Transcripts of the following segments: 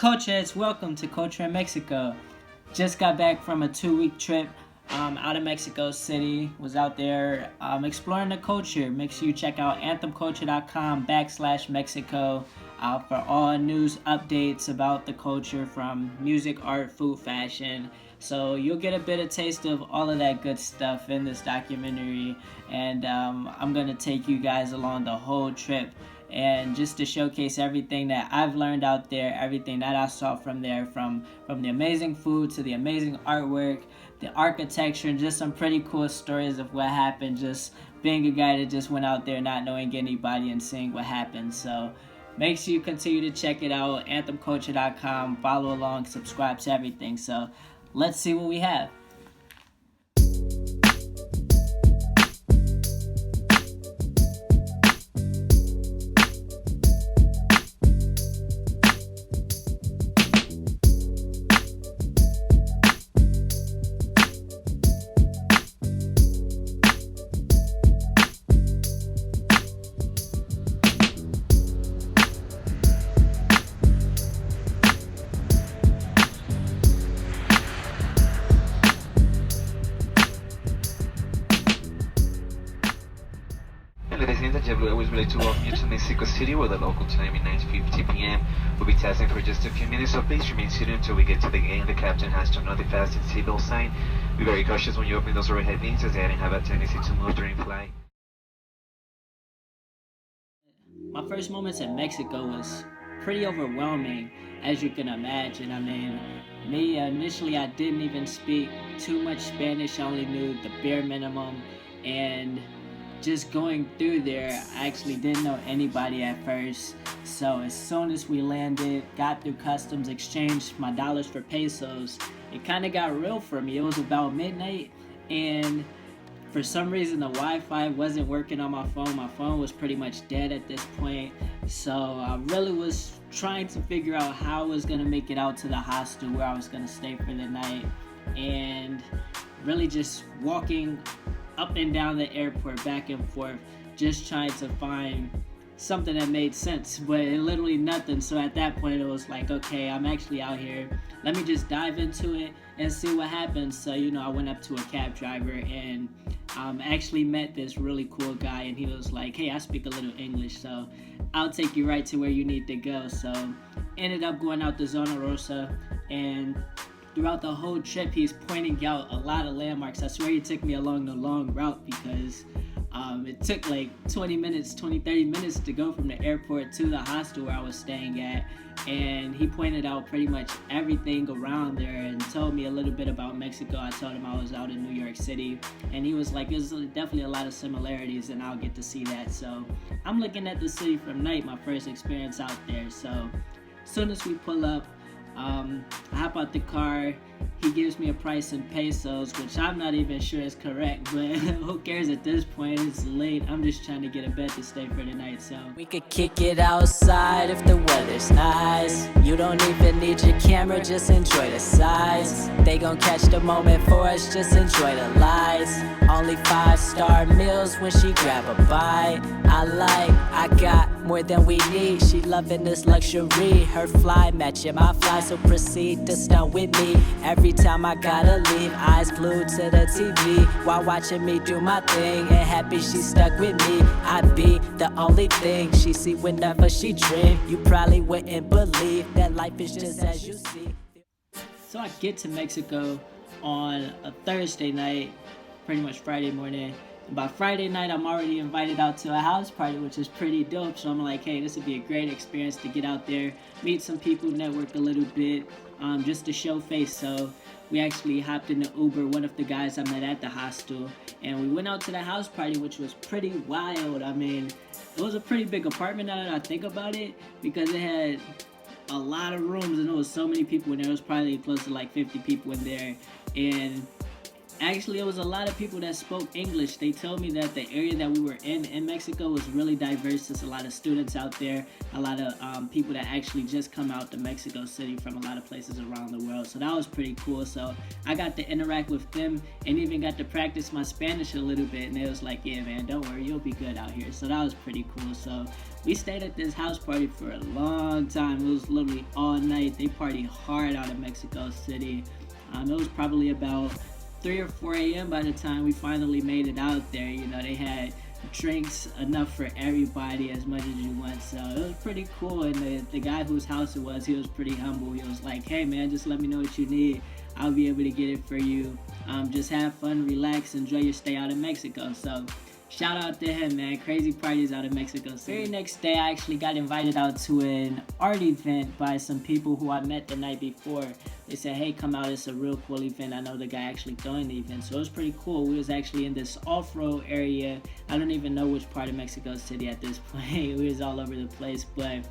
Coaches, welcome to Culture in Mexico. Just got back from a 2-week trip out of Mexico City. Was out there exploring the culture. Make sure you check out anthemculture.com/Mexico for all news updates about the culture from music, art, food, fashion. So you'll get a bit of taste of all of that good stuff in this documentary. And I'm going to take you guys along the whole trip. And just to showcase everything that I've learned out there, everything that I saw from there, from the amazing food to the amazing artwork, the architecture, and just some pretty cool stories of what happened, just being a guy that just went out there not knowing anybody and seeing what happened. So make sure you continue to check it out, anthemculture.com, follow along, subscribe to everything. So let's see what we have. Ladies and gentlemen, I would like to welcome you to Mexico City, where the local time is 9:50 p.m. We'll be testing for just a few minutes, so please remain seated until we get to the gate. The captain has turned on the fasten seatbelt sign. Be very cautious when you open those overhead bins, as they have a tendency to move during flight. My first moments in Mexico was pretty overwhelming, as you can imagine. I mean, me initially, I didn't even speak too much Spanish. I only knew the bare minimum, and just going through there, I actually didn't know anybody at first. So as soon as we landed, got through customs, exchanged my dollars for pesos, it kind of got real for me. It was about midnight, and for some reason the Wi-Fi wasn't working on my phone. My phone was pretty much dead at this point. So I really was trying to figure out how I was gonna make it out to the hostel where I was gonna stay for the night, and really just walking up and down the airport, back and forth, just trying to find something that made sense, but literally nothing. So at that point it was like, okay, I'm actually out here, let me just dive into it and see what happens. So I went up to a cab driver and actually met this really cool guy, and he was like, hey, I speak a little English, so I'll take you right to where you need to go. So ended up going out to Zona Rosa, and throughout the whole trip, he's pointing out a lot of landmarks. I swear he took me along the long route, because it took like 30 minutes to go from the airport to the hostel where I was staying at. And he pointed out pretty much everything around there and told me a little bit about Mexico. I told him I was out in New York City, and he was like, there's definitely a lot of similarities, and I'll get to see that. So I'm looking at the city from night, my first experience out there. So as soon as we pull up, I hop out the car. He gives me a price in pesos, which I'm not even sure is correct, but who cares at this point? It's late. I'm just trying to get a bed to stay for the night. So we could kick it outside if the weather's nice. You don't even need your camera, just enjoy the sights. They gon' catch the moment for us, just enjoy the lights. Only 5-star meals when she grab a bite. I got more than we need. She loving this luxury. Her fly matching my fly, so proceed to stunt with me. Every time I gotta leave, eyes glued to the TV while watching me do my thing, and happy she stuck with me. I'd be the only thing she see whenever she dream. You probably wouldn't believe that life is just as you see. So I get to Mexico on a Thursday night, pretty much Friday morning. By Friday night, I'm already invited out to a house party, which is pretty dope. So I'm like, hey, this would be a great experience to get out there, meet some people, network a little bit, just to show face. So we actually hopped in the Uber, one of the guys I met at the hostel, and we went out to the house party, which was pretty wild. I mean, it was a pretty big apartment now that I think about it, because it had a lot of rooms and there was so many people in there. It was probably close to like 50 people in there, and Actually, it was a lot of people that spoke English. They told me that the area that we were in Mexico was really diverse. There's a lot of students out there, a lot of people that actually just come out to Mexico City from a lot of places around the world. So that was pretty cool. So I got to interact with them and even got to practice my Spanish a little bit. And they was like, yeah, man, don't worry, you'll be good out here. So that was pretty cool. So we stayed at this house party for a long time. It was literally all night. They partied hard out of Mexico City. It was probably about 3 or 4 a.m. by the time we finally made it out there. You know, they had drinks enough for everybody, as much as you want. So it was pretty cool. And the guy whose house it was, he was pretty humble. He was like, hey man, just let me know what you need. I'll be able to get it for you. Just have fun, relax, enjoy your stay out in Mexico. So shout out to him, man. Crazy parties out of Mexico City. Very next day, I actually got invited out to an art event by some people who I met the night before. They said, hey, come out, it's a real cool event. I know the guy actually throwing the event. So it was pretty cool. We was actually in this off-road area. I don't even know which part of Mexico City at this point. We was all over the place. But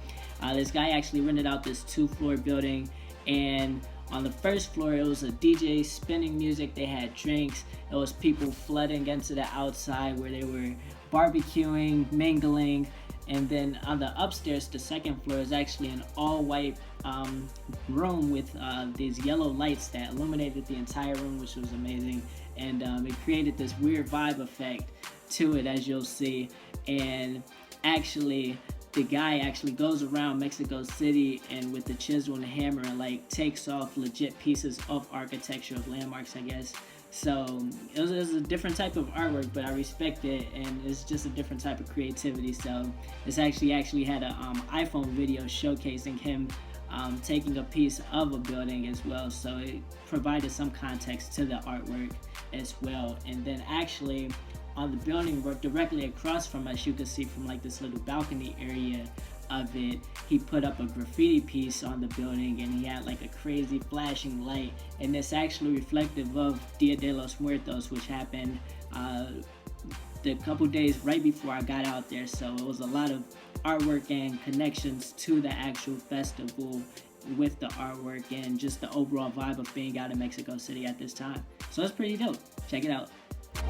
this guy actually rented out this 2-floor building. And on the first floor, it was a DJ spinning music. They had drinks. It was people flooding into the outside where they were barbecuing, mingling. And then on the upstairs, the second floor is actually an all-white room with these yellow lights that illuminated the entire room, which was amazing. And it created this weird vibe effect to it, as you'll see. And actually, the guy actually goes around Mexico City and with the chisel and the hammer and like takes off legit pieces of architecture, of landmarks, I guess. So it was a different type of artwork, but I respect it, and it's just a different type of creativity. So this actually had an iPhone video showcasing him taking a piece of a building as well. So it provided some context to the artwork as well. And then actually on the building directly across from us, you could see from like this little balcony area of it, he put up a graffiti piece on the building, and he had like a crazy flashing light, and it's actually reflective of Dia de los Muertos, which happened the couple days right before I got out there. So it was a lot of artwork and connections to the actual festival with the artwork and just the overall vibe of being out in Mexico City at this time. So it's pretty dope. Check it out.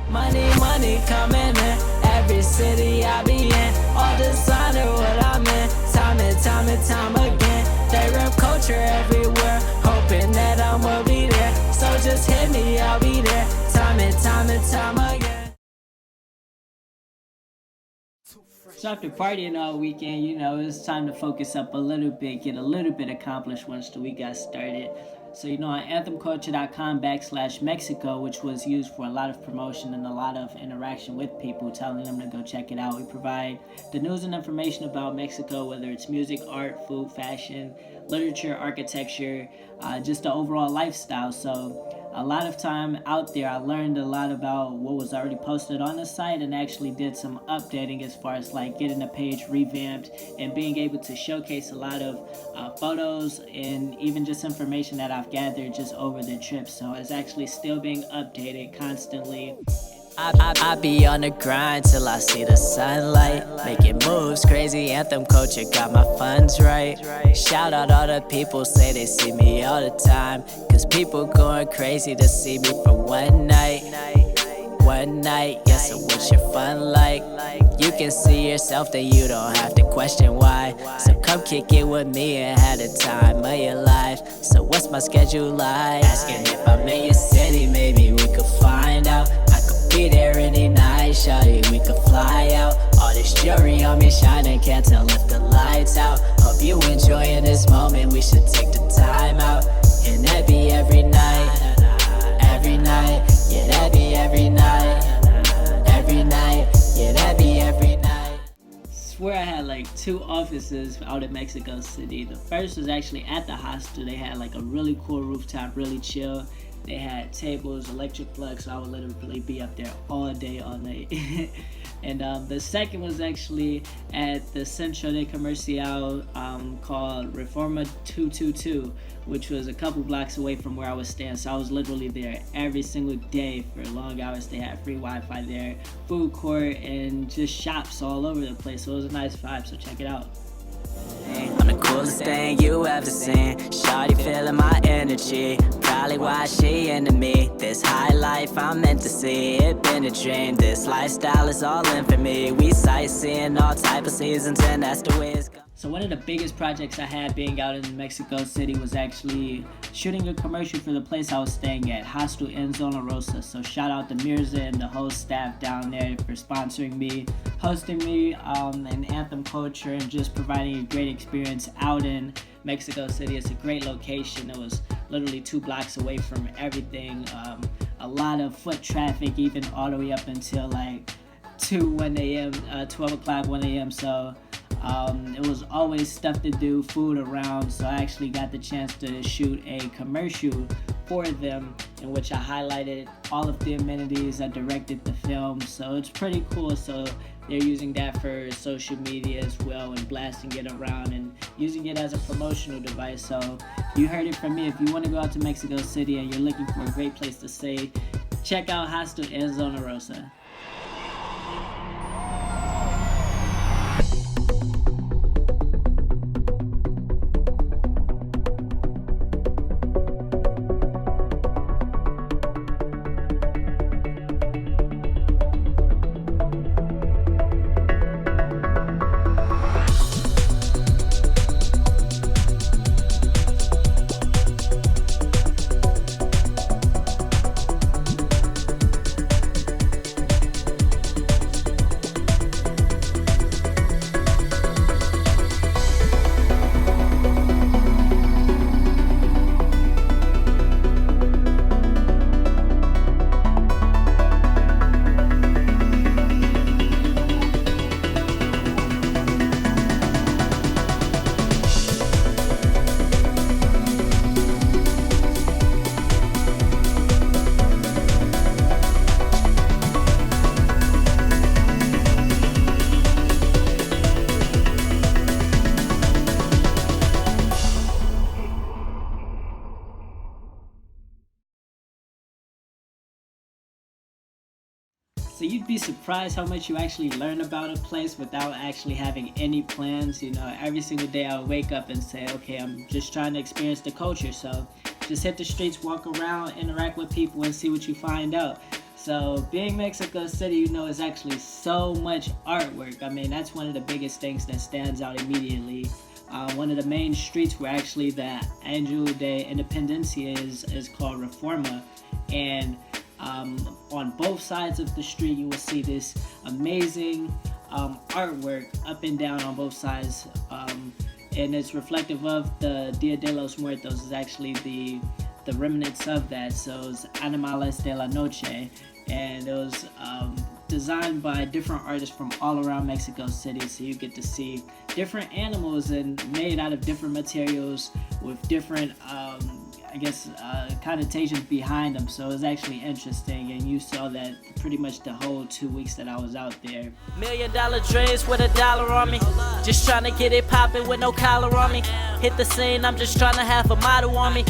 Money, money coming in. Every city I be in. All designer what I'm in. Time and time and time again. They rap culture everywhere. Hoping that I will be there. So just hit me, I'll be there. Time and time and time again. So after partying all weekend, you know, it's time to focus up a little bit, get a little bit accomplished once the week got started. So, you know, on anthemculture.com/Mexico, which was used for a lot of promotion and a lot of interaction with people, telling them to go check it out. We provide the news and information about Mexico, whether it's music, art, food, fashion, literature, architecture, just the overall lifestyle. So a lot of time out there, I learned a lot about what was already posted on the site and actually did some updating as far as like getting the page revamped and being able to showcase a lot of photos and even just information that I've gathered just over the trip. So it's actually still being updated constantly. I be on the grind till I see the sunlight. Making moves, crazy anthem culture, got my funds right. Shout out all the people, say they see me all the time. Cause people going crazy to see me for one night. One night, yeah, so what's your fun like? You can see yourself, then you don't have to question why. So come kick it with me and have the time of your life. So what's my schedule like? Asking if I'm in your city, maybe we could find out. Be there any night, shawty, we could fly out. All this jewelry on me shining, can't tell if the lights out. Hope you enjoying this moment, we should take the time out. And that be every night, every night. Yeah, that be every night, every night. Yeah, that be every night. I swear I had like 2 offices out in Mexico City. The first was actually at the hostel. They had like a really cool rooftop, really chill. They had tables, electric plugs, so I would literally be up there all day, all night. And the second was actually at the Centro de Comercial called Reforma 222, which was a couple blocks away from where I was staying. So I was literally there every single day for long hours. They had free Wi-Fi there, food court, and just shops all over the place. So it was a nice vibe, so check it out. I'm the coolest thing you ever seen. Shawty feeling my energy, probably why she into me. This high life I'm meant to see, it been a dream. This lifestyle is all in for me. We sightseeing all type of seasons, and that's the way it's going. So one of the biggest projects I had being out in Mexico City was actually shooting a commercial for the place I was staying at, Hostel in Zona Rosa. So shout out to Mirza and the whole staff down there for sponsoring me, hosting me in Anthem Culture, and just providing a great experience out in Mexico City. It's a great location. It was literally 2 blocks away from everything. A lot of foot traffic, even all the way up until like 1 a.m., 12 o'clock, 1 a.m. So it was always stuff to do, food around, so I actually got the chance to shoot a commercial for them in which I highlighted all of the amenities. I directed the film, so it's pretty cool. So they're using that for social media as well and blasting it around and using it as a promotional device. So you heard it from me. If you want to go out to Mexico City and you're looking for a great place to stay, check out Hostel in Zona Rosa. So you'd be surprised how much you actually learn about a place without actually having any plans. You know, every single day I would wake up and say, okay, I'm just trying to experience the culture. So just hit the streets, walk around, interact with people, and see what you find out. So being Mexico City, you know, is actually so much artwork. I mean, that's one of the biggest things that stands out immediately. One of the main streets where actually the Angel de Independencia is called Reforma. And on both sides of the street, you will see this amazing artwork up and down on both sides. And it's reflective of the Dia de los Muertos. Is actually the remnants of that. So it's Animales de la Noche. And it was designed by different artists from all around Mexico City. So you get to see different animals and made out of different materials with different connotations behind them. So it was actually interesting, and you saw that pretty much the whole 2 weeks that I was out there. $1 million dreams with $1 on me. Just trying to get it poppin' with no collar on me. Hit the scene, I'm just trying to have a model on me.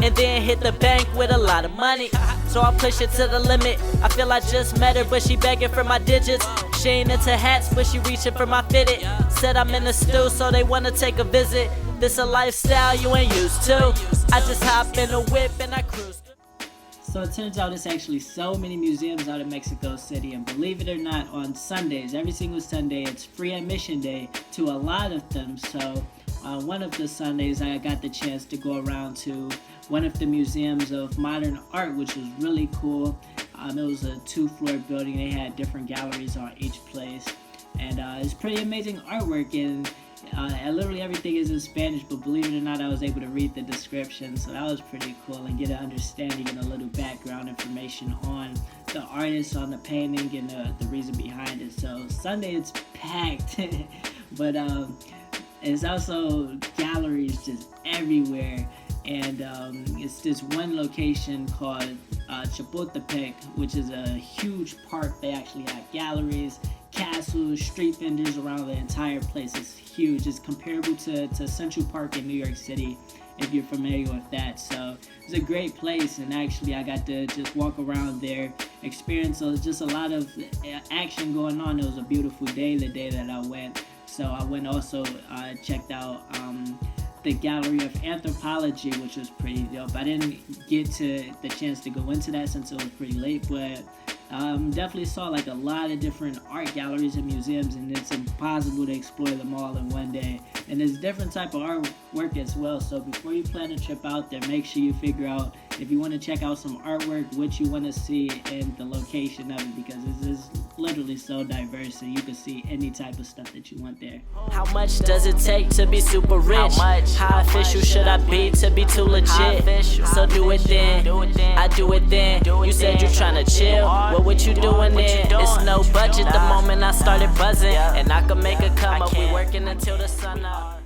And then hit the bank with a lot of money. So I push it to the limit. I feel I just met her, but she begging for my digits. She ain't into hats, but she reaching for my fitted. Said I'm in the stew, so they wanna take a visit. This a lifestyle you ain't used to. I just hop in a whip and I cruise. So it turns out there's actually so many museums out in Mexico City, and believe it or not, on Sundays, every single Sunday, it's free admission day to a lot of them. So one of the Sundays, I got the chance to go around to one of the museums of modern art, which was really cool. It was a 2-floor building. They had different galleries on each place, and it's pretty amazing artwork. And literally everything is in Spanish, but believe it or not, I was able to read the description, so that was pretty cool, and get an understanding and a little background information on the artist, on the painting, and the reason behind it. So Sunday it's packed, but it's also galleries just everywhere. And it's this one location called Chapultepec, which is a huge park. They actually have galleries, castles, street vendors around the entire place. It's huge. It's comparable to Central Park in New York City, if you're familiar with that. So it's a great place, and actually I got to just walk around there, experience just a lot of action going on. It was a beautiful day, the day that I went. So I went also checked out the Gallery of Anthropology, which was pretty dope. I didn't get to the chance to go into that since it was pretty late, but definitely saw like a lot of different art galleries and museums, and it's impossible to explore them all in one day. And there's different type of artwork as well. So before you plan a trip out there, make sure you figure out if you want to check out some artwork, what you want to see, and the location of it, because it is literally so diverse, and you can see any type of stuff that you want there. How much does it take to be super rich? How official should I be to be too legit? So do it then, I do it then. You said you're trying to chill, well what you doing then? It's no budget the moment I started buzzing, and I could make a come up, we working until the sun up.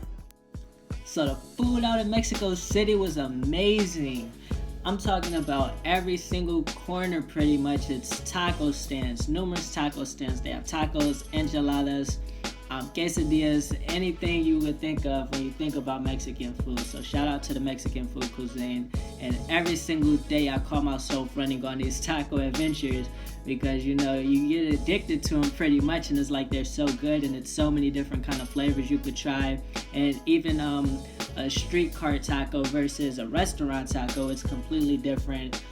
So the food out in Mexico City was amazing. I'm talking about every single corner pretty much. It's taco stands, numerous taco stands. They have tacos, enchiladas, quesadillas, anything you would think of when you think about Mexican food. So shout out to the Mexican food cuisine. And every single day I call myself running on these taco adventures, because you know you get addicted to them pretty much, and it's like they're so good, and it's so many different kind of flavors you could try. And even a street cart taco versus a restaurant taco, it's completely different.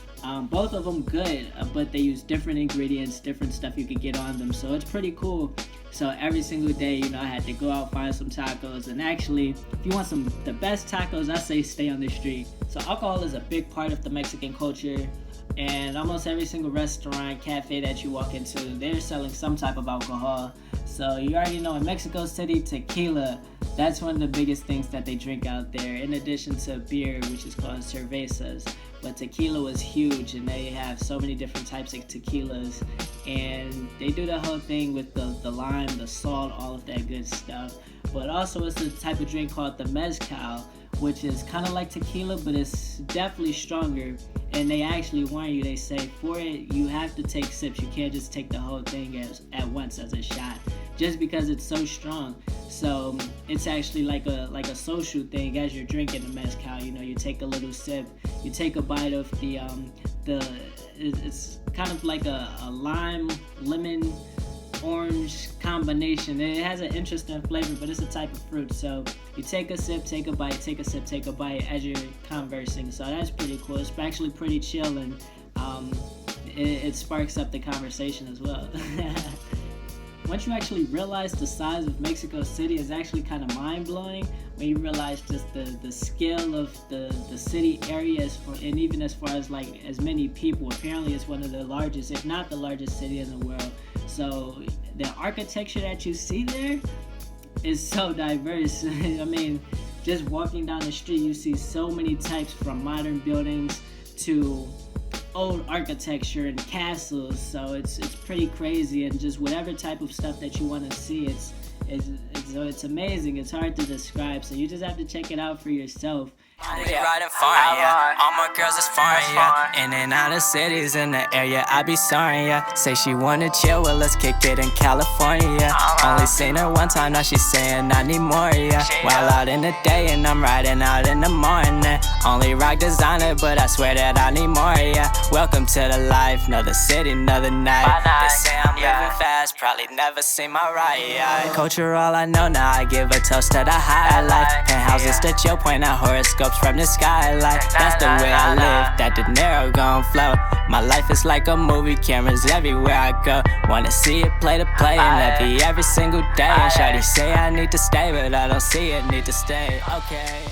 Both of them good, but they use different ingredients, different stuff you could get on them, so it's pretty cool. So every single day, you know, I had to go out, find some tacos. And actually, if you want the best tacos, I say stay on the street. So alcohol is a big part of the Mexican culture, and almost every single restaurant, cafe that you walk into, they're selling some type of alcohol. So you already know in Mexico City, tequila, that's one of the biggest things that they drink out there, in addition to beer, which is called cervezas. But tequila was huge, and they have so many different types of tequilas, and they do the whole thing with the lime, the salt, all of that good stuff. But also it's a type of drink called the mezcal, which is kind of like tequila, but it's definitely stronger. And they actually warn you, they say for it, you have to take sips. You can't just take the whole thing at once as a shot, just because it's so strong. So it's actually like a social thing. As you're drinking the mezcal, you know, you take a little sip, you take a bite of it's kind of like a lime, lemon, orange combination. It has an interesting flavor, but it's a type of fruit. So you take a sip, take a bite, take a sip, take a bite as you're conversing. So that's pretty cool. It's actually pretty chill, and it sparks up the conversation as well. Once you actually realize the size of Mexico City, is actually kind of mind-blowing when you realize just the scale of the city area, and even as far as like as many people. Apparently it's one of the largest, if not the largest city in the world. So the architecture that you see there is so diverse. I mean, just walking down the street, you see so many types, from modern buildings to old architecture and castles. So it's pretty crazy, and just whatever type of stuff that you want to see, it's amazing. It's hard to describe, so you just have to check it out for yourself. Riding foreign, yeah. All my girls is foreign, yeah. In and out of cities in the area, I be sorry, yeah. Say she wanna chill, well let's kick it in California, yeah. Only seen her one time, now she's saying I need more, yeah. While out in the day and I'm riding out in the morning. Only rock designer, but I swear that I need more, yeah. Welcome to the life, another city, another night. They say I'm moving fast, probably never seen my ride, yeah. Culture all I know, now I give a toast to the high life. Penthouses to chill, point out horoscopes from the skylight. That's the way I live, that dinero gon' flow. My life is like a movie, cameras everywhere I go. Wanna see it play to play, and that be every single day. And shawty say I need to stay, but I don't see it, need to stay. Okay.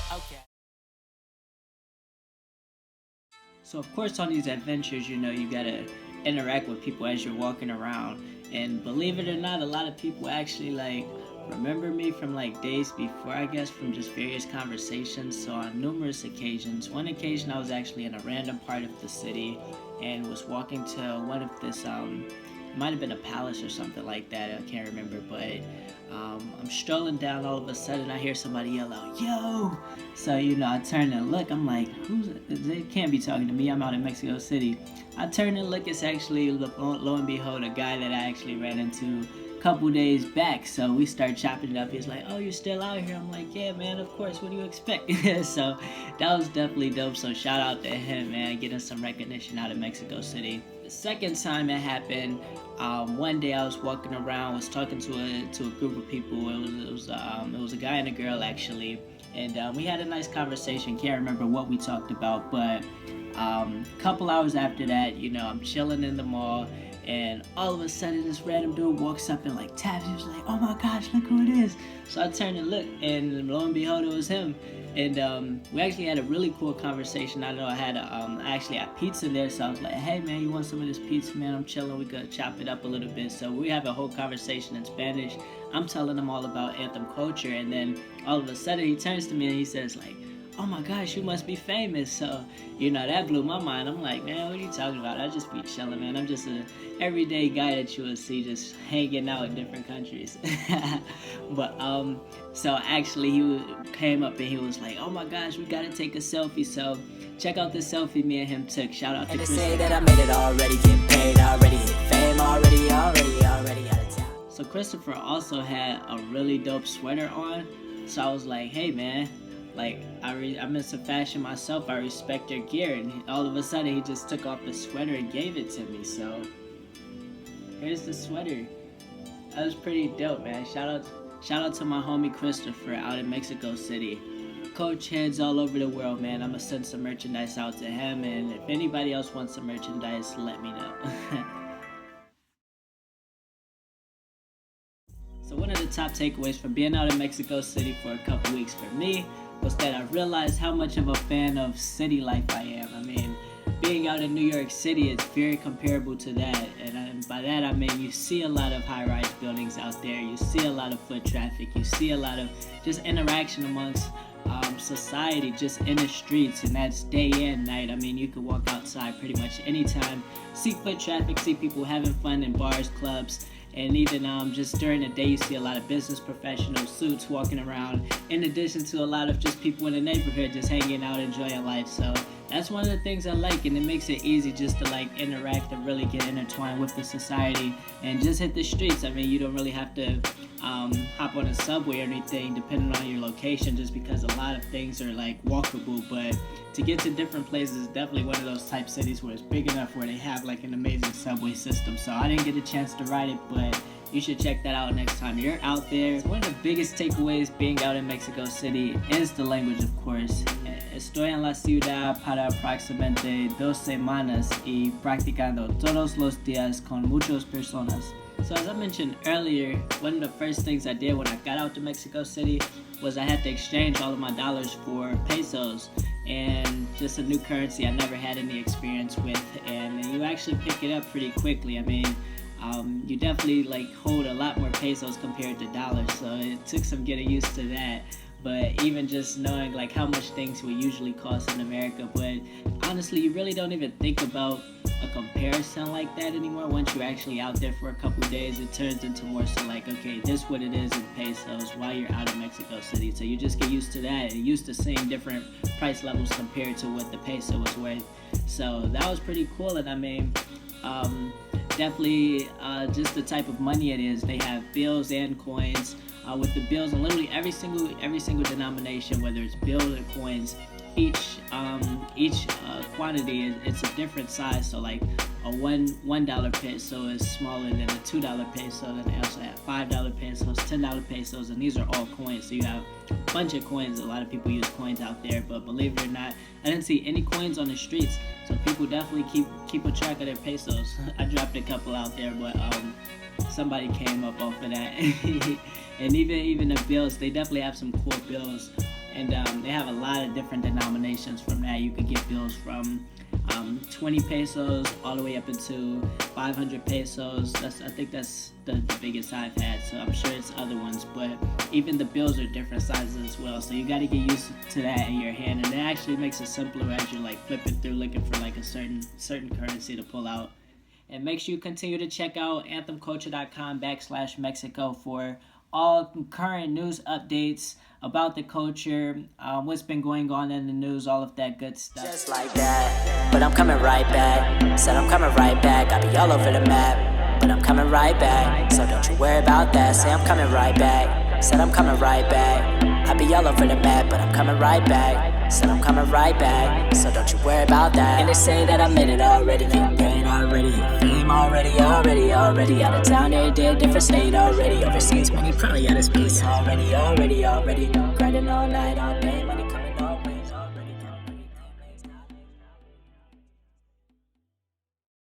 So of course on these adventures, you know, you gotta interact with people as you're walking around. And believe it or not, a lot of people actually like remember me from like days before, I guess, from just various conversations. So on numerous occasions, one occasion I was actually in a random part of the city and was walking to one of this, it might have been a palace or something like that, I can't remember, but I'm strolling down, all of a sudden I hear somebody yell out, "Yo!" So, you know, I turn and look, I'm like, they can't be talking to me, I'm out in Mexico City. I turn and look, it's actually, lo and behold, a guy that I actually ran into couple days back. So we start chopping it up. He's like, "Oh, you're still out here?" I'm like, "Yeah, man, of course. What do you expect?" So that was definitely dope. So shout out to him, man, getting some recognition out of Mexico City. The second time it happened, one day I was walking around, was talking to a group of people. It was a guy and a girl actually, and we had a nice conversation. Can't remember what we talked about, but a couple hours after that, I'm chilling in the mall, and all of a sudden this random dude walks up and like taps. He was like, "Oh my gosh, look who it is." So I turned and looked, and lo and behold, it was him. And we actually had a really cool conversation. I know I actually had pizza there, so I was like, "Hey man, you want some of this pizza, man? I'm chilling. We could chop it up a little bit." So we have a whole conversation in Spanish. I'm telling him all about Anthem Culture, and then all of a sudden he turns to me and he says like, "Oh my gosh, you must be famous." So, that blew my mind. I'm like, "Man, what are you talking about? I just be chilling, man. I'm just a everyday guy that you would see just hanging out in different countries." But, so actually he came up and he was like, "Oh my gosh, we gotta take a selfie." So check out the selfie me and him took. Shout out to Chris. And they say that I made it already, getting paid already, hit fame already out of town. So Christopher also had a really dope sweater on. So I was like, "Hey man, like I'm into fashion myself. I respect your gear." And all of a sudden he just took off the sweater and gave it to me. So here's the sweater. That was pretty dope, man. Shout out to my homie Christopher out in Mexico City. Coach heads all over the world, man. I'm gonna send some merchandise out to him, and if anybody else wants some merchandise, let me know. So one of the top takeaways from being out in Mexico City for a couple weeks for me was that I realized how much of a fan of city life I am. I mean, being out in New York City is very comparable to that, and by that I mean you see a lot of high-rise buildings out there, you see a lot of foot traffic, you see a lot of just interaction amongst society just in the streets, and that's day and night. I mean, you can walk outside pretty much anytime, see foot traffic, see people having fun in bars, clubs, and even just during the day you see a lot of business professionals, suits walking around, in addition to a lot of just people in the neighborhood just hanging out, enjoying life. So that's one of the things I like, and it makes it easy just to like interact and really get intertwined with the society and just hit the streets. I mean, you don't really have to hop on a subway or anything depending on your location, just because a lot of things are like walkable. But to get to different places is definitely one of those type cities where it's big enough where they have like an amazing subway system. So I didn't get a chance to ride it, but you should check that out next time you're out there. One of the biggest takeaways being out in Mexico City is the language, of course. Estoy en la ciudad para aproximadamente 2 semanas y practicando todos los días con muchas personas. So as I mentioned earlier, one of the first things I did when I got out to Mexico City was I had to exchange all of my dollars for pesos, and just a new currency I never had any experience with, and you actually pick it up pretty quickly. I mean, you definitely like hold a lot more pesos compared to dollars, so it took some getting used to that. But even just knowing like how much things would usually cost in America, but honestly you really don't even think about a comparison like that anymore. Once you're actually out there for a couple of days, it turns into more so like, okay, this is what it is in pesos while you're out of Mexico City. So you just get used to that and used to seeing different price levels compared to what the peso was worth. So that was pretty cool. And I mean, definitely just the type of money it is. They have bills and coins. With the bills and literally every single denomination, whether it's bills or coins, each quantity it's a different size. So like a $1 peso is smaller than a $2 peso. Then they also have $5 pesos, $10 pesos, and these are all coins. So you have a bunch of coins. A lot of people use coins out there, but believe it or not, I didn't see any coins on the streets. So people definitely keep a track of their pesos. I dropped a couple out there, but somebody came up off of that. And even the bills, they definitely have some cool bills, and they have a lot of different denominations from that. You could get bills from 20 pesos all the way up into 500 pesos. I think that's the biggest I've had, so I'm sure it's other ones, but even the bills are different sizes as well, so you got to get used to that in your hand, and it actually makes it simpler as you're like flipping through looking for like a certain currency to pull out. And make sure you continue to check out anthemculture.com/Mexico for all current news updates about the culture, what's been going on in the news, all of that good stuff. Just like that, but I'm coming right back. Said I'm coming right back. I be all over the map. but I'm coming right back. So don't you worry about that. Say I'm coming right back. Said I'm coming right back. I be all over the map, but I'm coming right back. Said I'm coming right back. So don't you worry about that. And they say that I made it already, getting paid already, fame already. Out of town every day, different state already. Overseas money, probably out of space already. Grinding all night, all day.